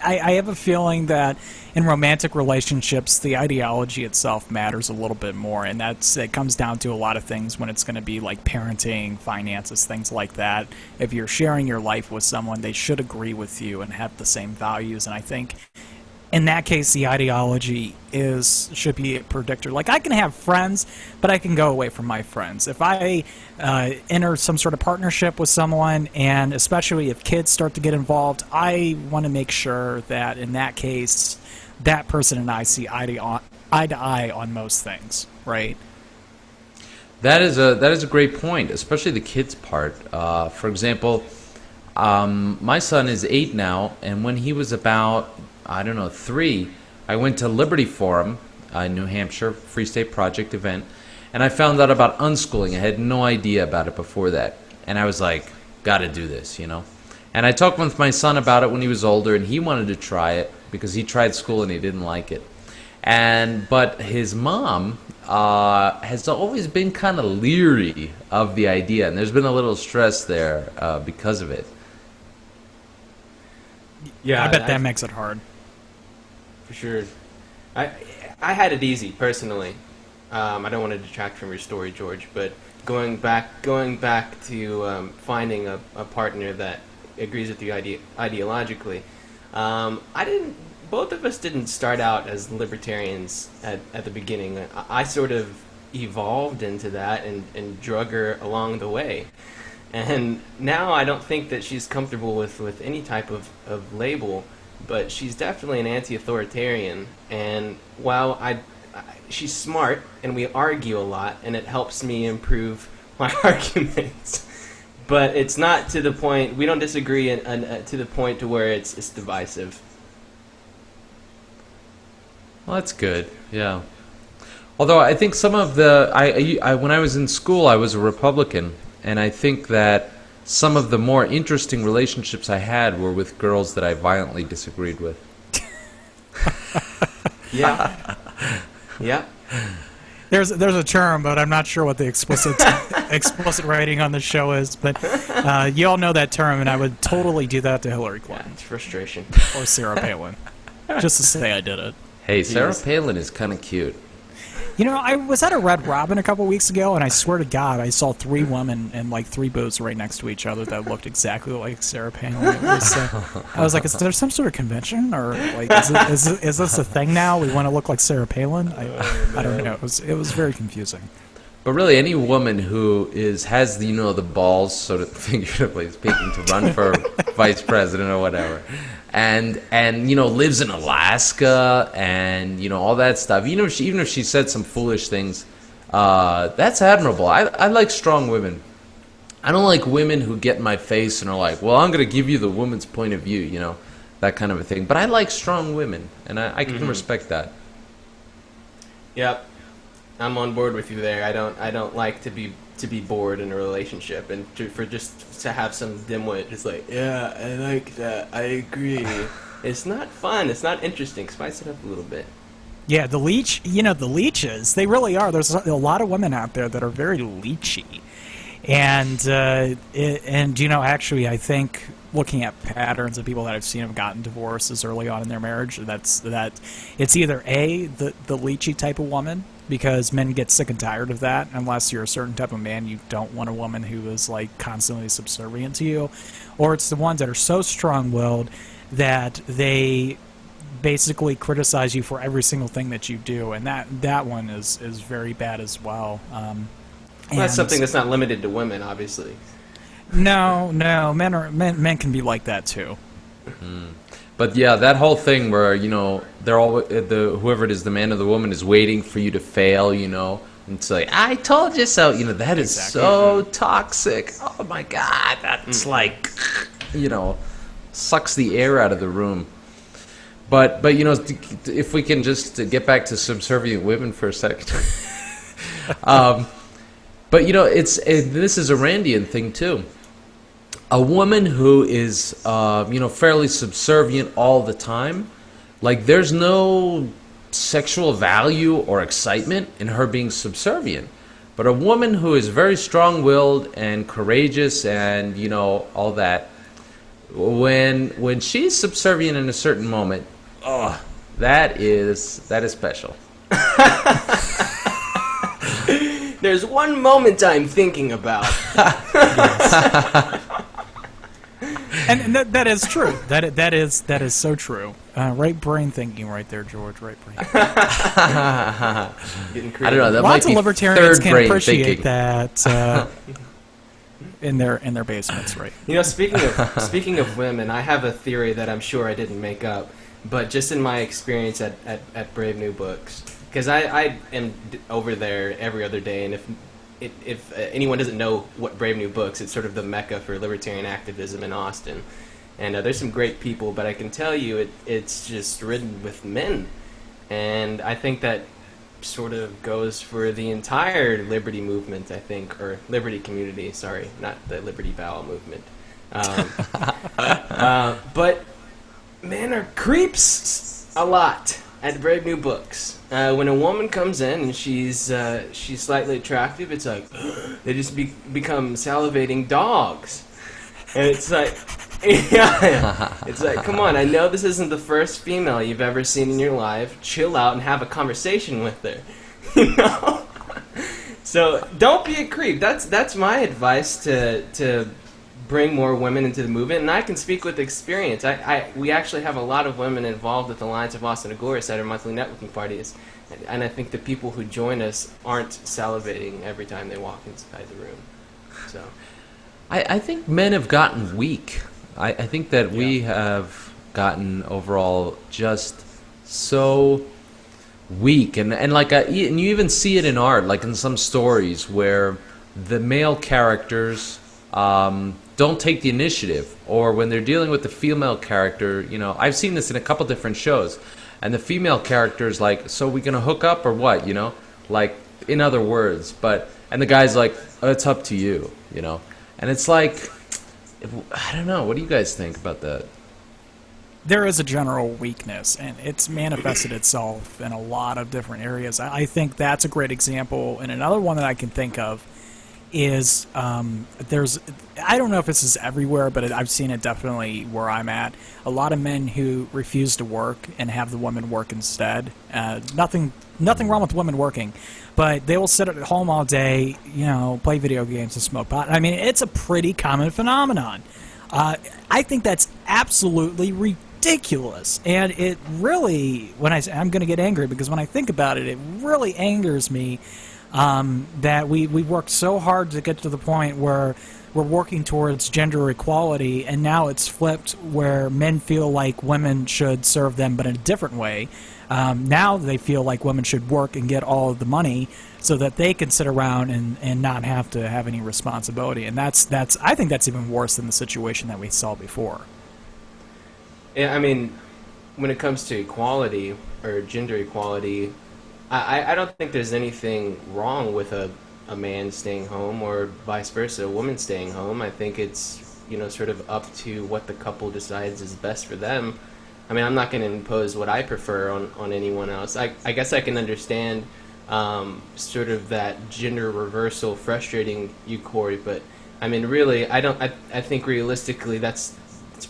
Speaker 3: I have a feeling that in romantic relationships, the ideology itself matters a little bit more, and it comes down to a lot of things when it's going to be like parenting, finances, things like that. If you're sharing your life with someone, they should agree with you and have the same values, and I think in that case, the ideology should be a predictor. Like, I can have friends, but I can go away from my friends. If I enter some sort of partnership with someone, and especially if kids start to get involved, I want to make sure that in that case, that person and I see eye to eye on most things, right?
Speaker 1: That is a great point, especially the kids part. For example, my son is 8 now, and when he was about 3, I went to Liberty Forum, New Hampshire Free State Project event, and I found out about unschooling. I had no idea about it before that, and I was like, gotta do this, And I talked with my son about it when he was older, and he wanted to try it because he tried school and he didn't like it. But his mom has always been kind of leery of the idea, and there's been a little stress there because of it.
Speaker 2: Yeah,
Speaker 3: I bet that makes it hard.
Speaker 2: For sure. I had it easy personally. I don't want to detract from your story, George, but going back to finding a partner that agrees with you ideologically. Both of us didn't start out as libertarians at the beginning. I sort of evolved into that and drug her along the way. And now I don't think that she's comfortable with any type of label, but she's definitely an anti-authoritarian. And while she's smart, and we argue a lot, and it helps me improve my arguments. But it's not to the point, we don't disagree to the point to where it's divisive.
Speaker 1: Well, that's good, yeah. Although I think some of when I was in school, I was a Republican, and I think that some of the more interesting relationships I had were with girls that I violently disagreed with.
Speaker 2: Yeah. Yeah.
Speaker 3: There's a term, but I'm not sure what the explicit rating on the show is. But you all know that term, and I would totally do that to Hillary Clinton.
Speaker 2: Yeah, it's frustration.
Speaker 3: Or Sarah Palin, just to say I did it.
Speaker 1: Hey, Sarah Palin is kind of cute.
Speaker 3: You know, I was at a Red Robin a couple weeks ago, and I swear to God, I saw 3 women and like 3 booths right next to each other that looked exactly like Sarah Palin. I was like, is there some sort of convention, or like, is this a thing now? We want to look like Sarah Palin? I don't know. It was very confusing.
Speaker 1: But really, any woman who has the balls, sort of figuratively speaking, to run for vice president or whatever, and lives in Alaska and all that stuff, even if she said some foolish things, that's admirable. I like strong women. I don't like women who get in my face and are like, well, I'm going to give you the woman's point of view, that kind of a thing. But I like strong women, and I can respect that.
Speaker 2: Yep. I'm on board with you there. I don't like to be bored in a relationship, and just to have some dimwit just like, yeah, I like that, I agree. It's not fun. It's not interesting. Spice it up a little bit.
Speaker 3: Yeah, the leeches, they really are. There's a lot of women out there that are very leechy, and actually, I think looking at patterns of people that I've seen have gotten divorces early on in their marriage, that it's either the leechy type of woman, because men get sick and tired of that. Unless you're a certain type of man, you don't want a woman who is like constantly subservient to you, or it's the ones that are so strong-willed that they basically criticize you for every single thing that you do, and that one is very bad as well.
Speaker 2: Well, that's something that's not limited to women, obviously.
Speaker 3: No, men can be like that too.
Speaker 1: Mm. But yeah, that whole thing where they're all whoever it is, the man or the woman, is waiting for you to fail, and it's like, I told you so. That is so toxic. Oh my God, that's like, sucks the air out of the room. But if we can just get back to subservient women for a second. But this is a Randian thing too. A woman who is, fairly subservient all the time, like there's no sexual value or excitement in her being subservient. But a woman who is very strong-willed and courageous and, all that, when she's subservient in a certain moment, that is special.
Speaker 2: There's one moment I'm thinking about.
Speaker 3: And that is true. That is so true. Right brain thinking, right there, George. Right brain.
Speaker 1: I don't know. That
Speaker 3: Lots
Speaker 1: might be
Speaker 3: of libertarians
Speaker 1: third
Speaker 3: can
Speaker 1: brain
Speaker 3: appreciate
Speaker 1: thinking.
Speaker 3: that in their basements, right?
Speaker 2: Speaking of women, I have a theory that I'm sure I didn't make up, but just in my experience at Brave New Books, because I am over there every other day, and if anyone doesn't know what Brave New Books, it's sort of the mecca for libertarian activism in Austin. And there's some great people, but I can tell you it's just ridden with men. And I think that sort of goes for the entire liberty movement, I think, or liberty community, sorry, not the Liberty Bowel movement. But men are creeps a lot at Brave New Books. When a woman comes in and she's slightly attractive, it's like they just become salivating dogs, and it's like Yeah, it's like, come on, I know this isn't the first female you've ever seen in your life. Chill out and have a conversation with her, you know? So don't be a creep. That's my advice to bring more women into the movement, and I can speak with experience. We actually have a lot of women involved with the Alliance of Austin Agoras at our monthly networking parties, and I think the people who join us aren't salivating every time they walk inside the room. So
Speaker 1: I think men have gotten weak. I think that we have gotten overall just so weak, and you even see it in art, like in some stories where the male characters don't take the initiative, or when they're dealing with the female character, you know, I've seen this in a couple different shows, and the female character is like, so we gonna hook up or what, you know, like in other words, and the guy's like, oh, it's up to you, you know, and it's like, I don't know, what do you guys think about that?
Speaker 3: There is a general weakness, and it's manifested itself in a lot of different areas. I think that's a great example, and another one that I can think of is I don't know if this is everywhere, but I've seen it definitely where I'm at. A lot of men who refuse to work and have the women work instead. Nothing wrong with women working, but they will sit at home all day, you know, play video games and smoke pot. I mean, it's a pretty common phenomenon. I think that's absolutely ridiculous, and it really, I'm going to get angry because when I think about it, it really angers me. That we worked so hard to get to the point where we're working towards gender equality, and now it's flipped where men feel like women should serve them, but in a different way. Now they feel like women should work and get all of the money so that they can sit around and not have to have any responsibility. And that's I think that's even worse than the situation that we saw before.
Speaker 2: Yeah, I mean, when it comes to equality or gender equality, I don't think there's anything wrong with a man staying home or vice versa, a woman staying home. I think it's, you know, sort of up to what the couple decides is best for them. I mean, I'm not going to impose what I prefer on anyone else. I guess I can understand sort of that gender reversal frustrating you, Corey, but I mean, really, I think realistically it's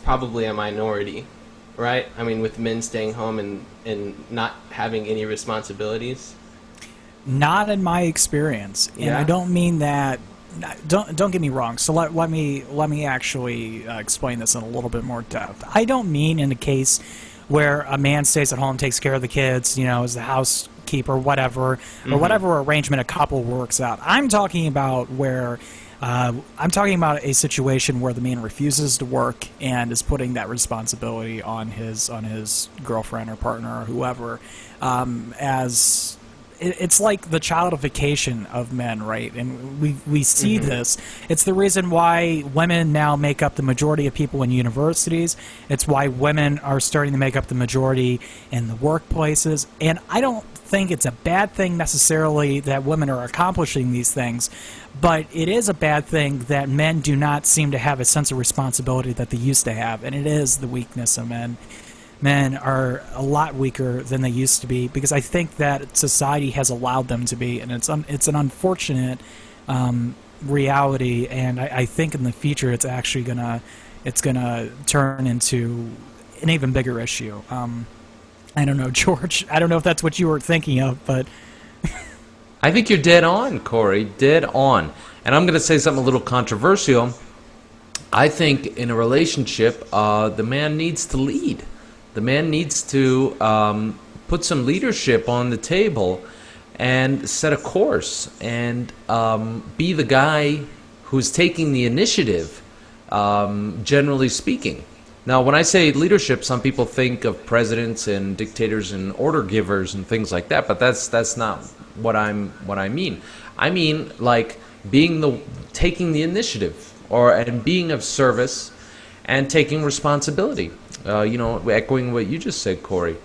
Speaker 2: probably a minority. Right? I mean, with men staying home and not having any responsibilities?
Speaker 3: Not in my experience. And
Speaker 2: yeah.
Speaker 3: I don't mean that... Don't get me wrong. So let me actually explain this in a little bit more depth. I don't mean in a case where a man stays at home, takes care of the kids, you know, is the housekeeper, whatever, or whatever arrangement a couple works out. I'm talking about where... I'm talking about a situation where the man refuses to work and is putting that responsibility on his girlfriend or partner or whoever. As it's like the childification of men, right? And we see this. It's the reason why women now make up the majority of people in universities. It's why women are starting to make up the majority in the workplaces. And I don't think it's a bad thing necessarily that women are accomplishing these things, but it is a bad thing that men do not seem to have a sense of responsibility that they used to have, and it is the weakness of men. Men are a lot weaker than they used to be because I think that society has allowed them to be, and it's an unfortunate reality, and I think in the future it's actually gonna turn into an even bigger issue. I don't know, George. I don't know if that's what you were thinking of, but...
Speaker 1: I think you're dead on, Corey, dead on. And I'm going to say something a little controversial. I think in a relationship, the man needs to lead. The man needs to put some leadership on the table and set a course and be the guy who's taking the initiative, generally speaking. Now, when I say leadership, some people think of presidents and dictators and order givers and things like that, but that's not what I mean. I mean like taking the initiative and being of service and taking responsibility. You know, echoing what you just said, Corey.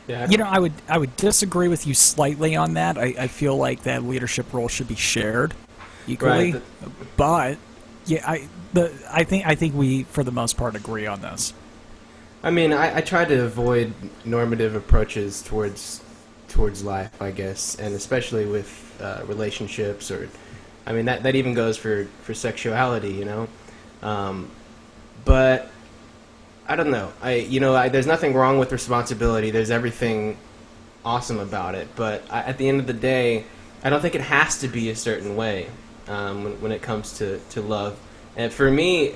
Speaker 2: Yeah.
Speaker 3: You know, I would disagree with you slightly on that. I feel like that leadership role should be shared equally,
Speaker 2: right,
Speaker 3: but yeah, I think we, for the most part, agree on this.
Speaker 2: I mean, I try to avoid normative approaches towards life, I guess, and especially with relationships, or, I mean, that even goes for sexuality, you know. but I don't know. There's nothing wrong with responsibility. There's everything awesome about it. But at the end of the day, I don't think it has to be a certain way when it comes to love. And for me,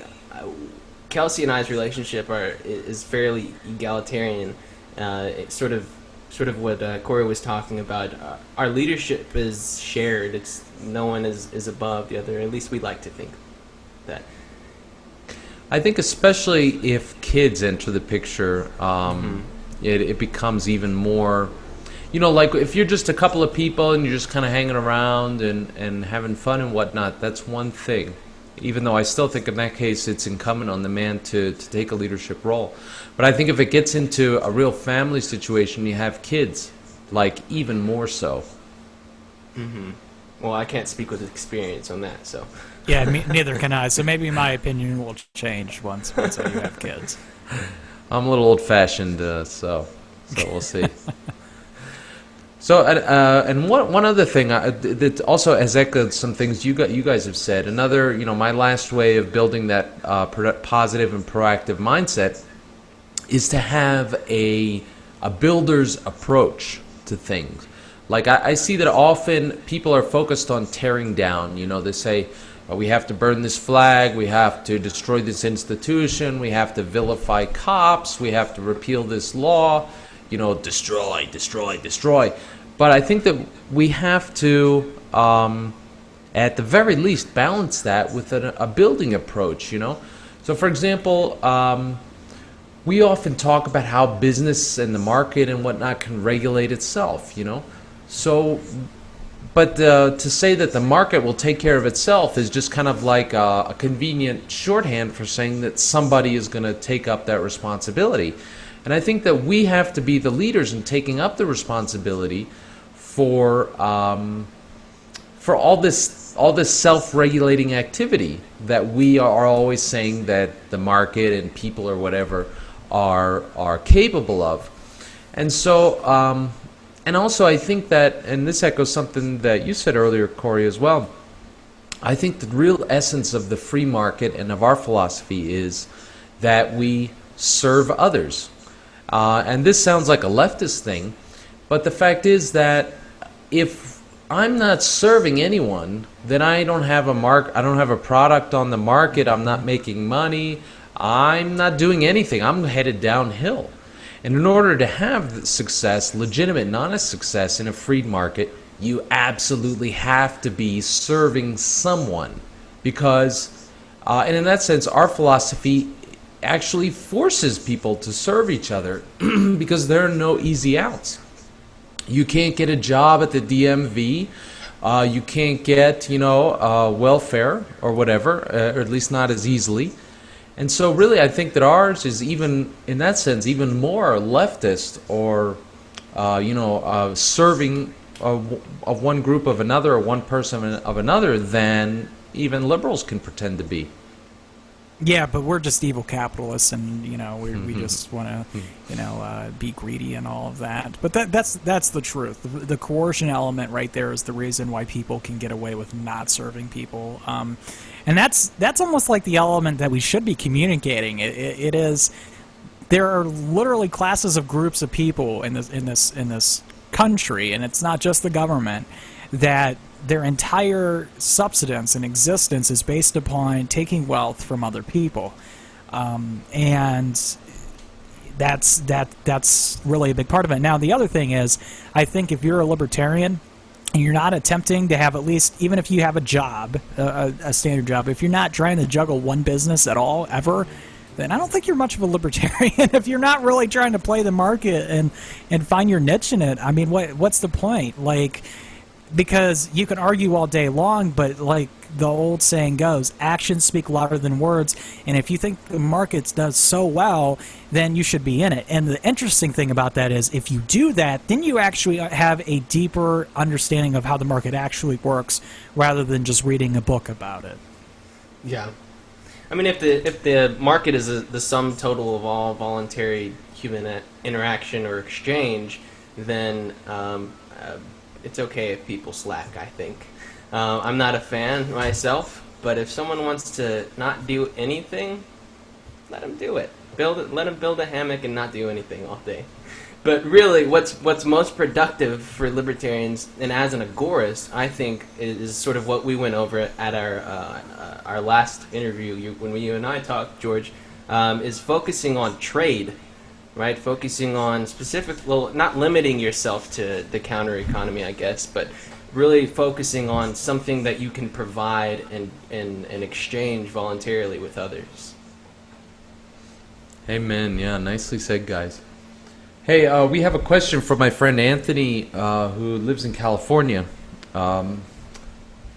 Speaker 2: Kelsey and I's relationship is fairly egalitarian. It's sort of what Corey was talking about. Our leadership is shared. It's no one is above the other. At least we like to think that.
Speaker 1: I think especially if kids enter the picture, it becomes even more, like if you're just a couple of people and you're just kind of hanging around and having fun and whatnot, that's one thing. Even though I still think in that case it's incumbent on the man to take a leadership role. But I think if it gets into a real family situation, you have kids, like even more so.
Speaker 2: Mm-hmm. Well, I can't speak with experience on that, so.
Speaker 3: Yeah, neither can I. So maybe my opinion will change once you have kids.
Speaker 1: I'm a little old-fashioned, so we'll see. So, and one other thing that also has echoed some things you guys have said. Another, my last way of building that positive and proactive mindset is to have a builder's approach to things. Like I see that often people are focused on tearing down. They say, we have to burn this flag, we have to destroy this institution, we have to vilify cops, we have to repeal this law, destroy, destroy, destroy. But I think that we have to, at the very least, balance that with a building approach, So, for example, we often talk about how business and the market and whatnot can regulate itself, So, but to say that the market will take care of itself is just kind of like a convenient shorthand for saying that somebody is going to take up that responsibility. And I think that we have to be the leaders in taking up the responsibility for all this self-regulating activity that we are always saying that the market and people or whatever are capable of. And so, and also I think that, and this echoes something that you said earlier, Corey, as well, I think the real essence of the free market and of our philosophy is that we serve others. And this sounds like a leftist thing, but the fact is that if I'm not serving anyone, then I don't have I don't have a product on the market, I'm not making money, I'm not doing anything, I'm headed downhill. And in order to have success, legitimate and honest success in a free market, you absolutely have to be serving someone. Because, and in that sense, our philosophy actually forces people to serve each other because there are no easy outs. You can't get a job at the DMV. You can't get, welfare or whatever, or at least not as easily. And so really I think that ours is even, in that sense, even more leftist or, serving of one group of another or one person of another than even liberals can pretend to be.
Speaker 3: Yeah, but we're just evil capitalists, and we just want to, be greedy and all of that. But that's the truth. The coercion element right there is the reason why people can get away with not serving people, and that's almost like the element that we should be communicating. It is. There are literally classes of groups of people in this country, and it's not just the government, that their entire subsistence and existence is based upon taking wealth from other people, and that's really a big part of it. Now, the other thing is, I think if you're a libertarian and you're not attempting to have, at least, even if you have a job, a standard job, if you're not trying to juggle one business at all ever, then I don't think you're much of a libertarian. If you're not really trying to play the market and find your niche in it, I mean, what's the point? Because you can argue all day long, but like the old saying goes, actions speak louder than words, and if you think the market does so well, then you should be in it. And the interesting thing about that is, if you do that, then you actually have a deeper understanding of how the market actually works, rather than just reading a book about it.
Speaker 2: Yeah. I mean, if the market is the sum total of all voluntary human interaction or exchange, then it's okay if people slack, I think. I'm not a fan myself, but if someone wants to not do anything, let them do it. Let them build a hammock and not do anything all day. But really, what's most productive for libertarians, and as an agorist, I think is sort of what we went over at our last interview when you and I talked, George, is focusing on trade, right? Focusing on specific, well, not limiting yourself to the counter economy, I guess, but really focusing on something that you can provide and exchange voluntarily with others.
Speaker 1: Amen. Yeah, nicely said, guys. Hey, we have a question from my friend Anthony, who lives in California.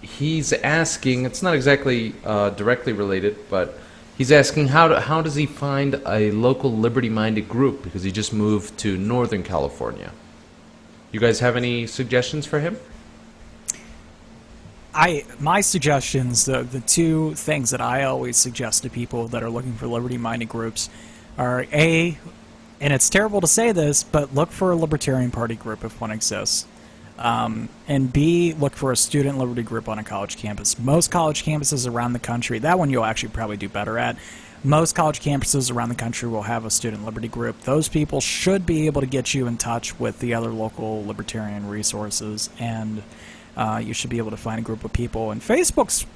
Speaker 1: He's asking, it's not exactly directly related, but he's asking how does he find a local liberty-minded group, because he just moved to Northern California. You guys have any suggestions for him?
Speaker 3: My suggestions, the two things that I always suggest to people that are looking for liberty-minded groups are A, and it's terrible to say this, but look for a Libertarian Party group if one exists. And B, look for a student liberty group on a college campus. Most college campuses around the country, that one you'll actually probably do better at. Most college campuses around the country will have a student liberty group. Those people should be able to get you in touch with the other local libertarian resources, and you should be able to find a group of people. And Facebook's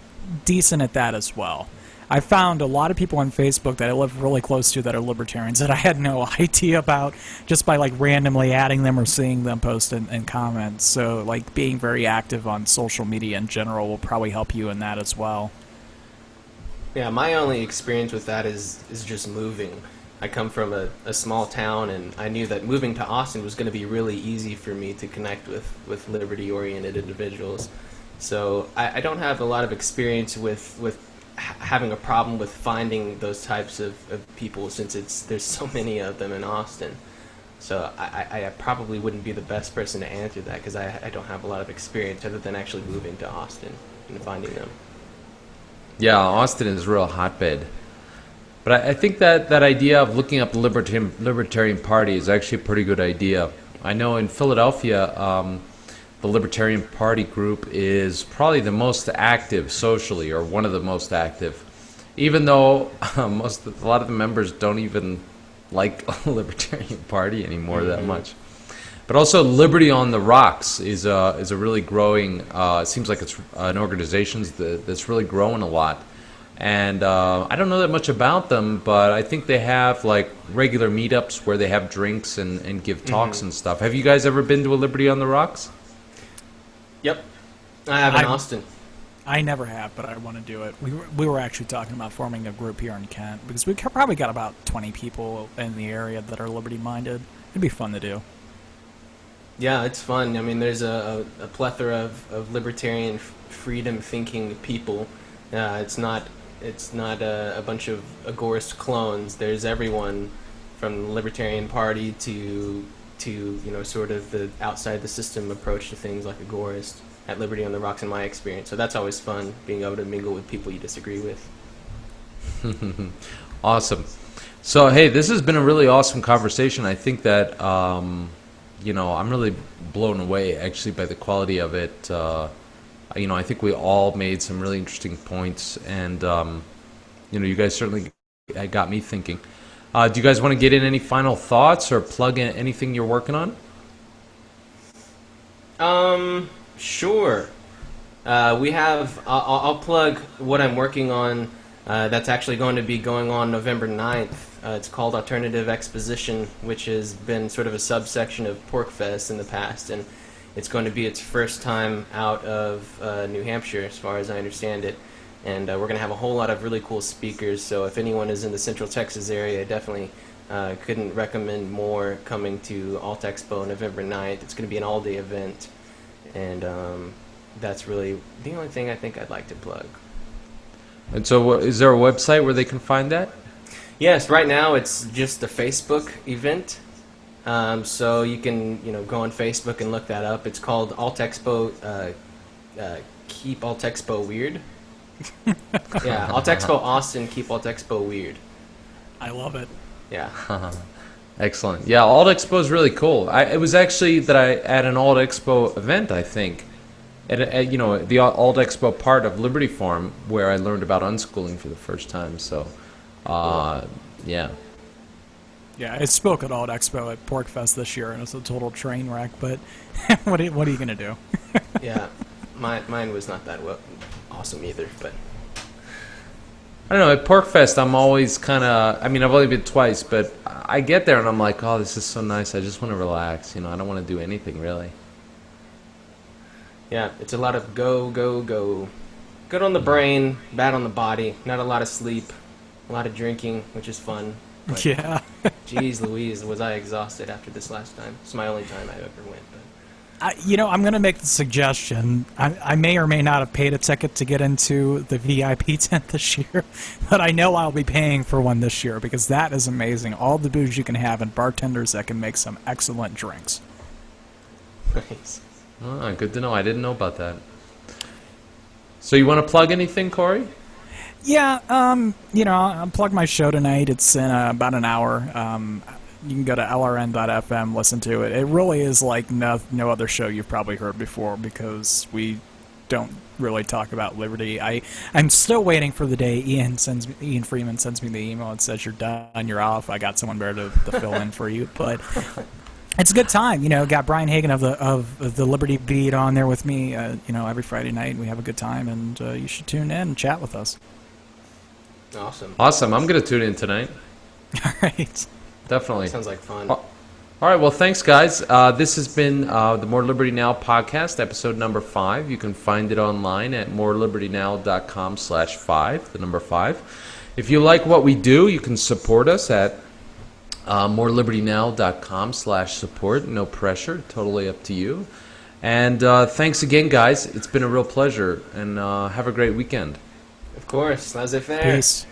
Speaker 3: decent at that as well. I found a lot of people on Facebook that I live really close to that are libertarians that I had no idea about just by like randomly adding them or seeing them post and comment. So like being very active on social media in general will probably help you in that as well.
Speaker 2: Yeah, my only experience with that is just moving. I come from a small town, and I knew that moving to Austin was going to be really easy for me to connect with liberty-oriented individuals. So I don't have a lot of experience with having a problem with finding those types of people, since there's so many of them in Austin. So I probably wouldn't be the best person to answer that, because I don't have a lot of experience other than actually moving to Austin and finding them.
Speaker 1: Yeah, Austin is a real hotbed. But I think that idea of looking up the Libertarian Party is actually a pretty good idea. I know in Philadelphia, the Libertarian Party group is probably the most active socially, or one of the most active, even though a lot of the members don't even like the Libertarian Party anymore that much. But also, Liberty on the Rocks is a really growing. It seems like it's an organization that's really growing a lot. And I don't know that much about them, but I think they have like regular meetups where they have drinks and give talks and stuff. Have you guys ever been to a Liberty on the Rocks?
Speaker 2: Yep, I have in Austin.
Speaker 3: I never have, but I want to do it. We were actually talking about forming a group here in Kent, because we probably got about 20 people in the area that are liberty-minded. It'd be fun to do.
Speaker 2: Yeah, it's fun. I mean, there's a plethora of libertarian freedom-thinking people. It's not a bunch of agorist clones. There's everyone from the Libertarian Party to sort of the outside the system approach to things like agorist at Liberty on the Rocks in my experience. So that's always fun, being able to mingle with people you disagree with.
Speaker 1: Awesome. So hey, this has been a really awesome conversation. I think that I'm really blown away actually by the quality of it. I think we all made some really interesting points, and you guys certainly got me thinking. Do you guys want to get in any final thoughts or plug in anything you're working on?
Speaker 2: Sure. I'll plug what I'm working on. That's actually going to be going on November 9th. It's called Alternative Exposition, which has been sort of a subsection of PorkFest in the past, and it's going to be its first time out of New Hampshire, as far as I understand it. And we're going to have a whole lot of really cool speakers, so if anyone is in the Central Texas area, I definitely couldn't recommend more coming to Alt Expo November 9th. It's going to be an all-day event, and that's really the only thing I think I'd like to plug.
Speaker 1: And so is there a website where they can find that?
Speaker 2: Yes, right now it's just a Facebook event. So you can go on Facebook and look that up. It's called Alt Expo, Keep Alt Expo Weird. Yeah, Alt Expo Austin, Keep Alt Expo Weird.
Speaker 3: I love it.
Speaker 2: Yeah.
Speaker 1: Excellent. Yeah, Alt Expo is really cool. It was actually that I at an Alt Expo event, I think, at the Alt Expo part of Liberty Forum, where I learned about unschooling for the first time. So Yeah.
Speaker 3: Yeah, I spoke at Alt Expo at PorkFest this year, and it was a total train wreck. But what are you gonna do?
Speaker 2: Yeah, mine was not that awesome either. But
Speaker 1: I don't know, at PorkFest, I'm always kind of, I mean, I've only been twice, but I get there and I'm like, oh, this is so nice. I just want to relax. You know, I don't want to do anything, really.
Speaker 2: yeah, it's a lot of go, go, go. Good on the brain, bad on the body. Not a lot of sleep, a lot of drinking, which is fun. But
Speaker 3: Yeah.
Speaker 2: geez Louise, was I exhausted after this last time. It's my only time I ever went. But
Speaker 3: I'm going to make the suggestion. I may or may not have paid a ticket to get into the VIP tent this year, but I know I'll be paying for one this year because that is amazing. All the booze you can have and bartenders that can make some excellent drinks.
Speaker 2: nice.
Speaker 1: Ah, good to know. I didn't know about that. So you want to plug anything, Corey?
Speaker 3: Yeah, I'll plug my show tonight. It's in about an hour. You can go to lrn.fm, listen to it. It really is like no other show you've probably heard before because we don't really talk about liberty. I'm still waiting for the day Ian Freeman sends me the email and says you're done, you're off. I got someone better to fill in for you, but it's a good time. Got Brian Hagan of the Liberty Beat on there with me. Every Friday night we have a good time, and you should tune in and chat with us.
Speaker 2: Awesome.
Speaker 1: I'm going to tune in tonight.
Speaker 3: All right.
Speaker 1: Definitely.
Speaker 2: Sounds like fun.
Speaker 1: All right, well, thanks, guys. This has been the More Liberty Now podcast, episode number 5. You can find it online at morelibertynow.com/5, the number 5. If you like what we do, you can support us at morelibertynow.com/support. No pressure, totally up to you. And thanks again, guys. It's been a real pleasure, and have a great weekend.
Speaker 2: Of course, laissez-faire.
Speaker 3: Peace.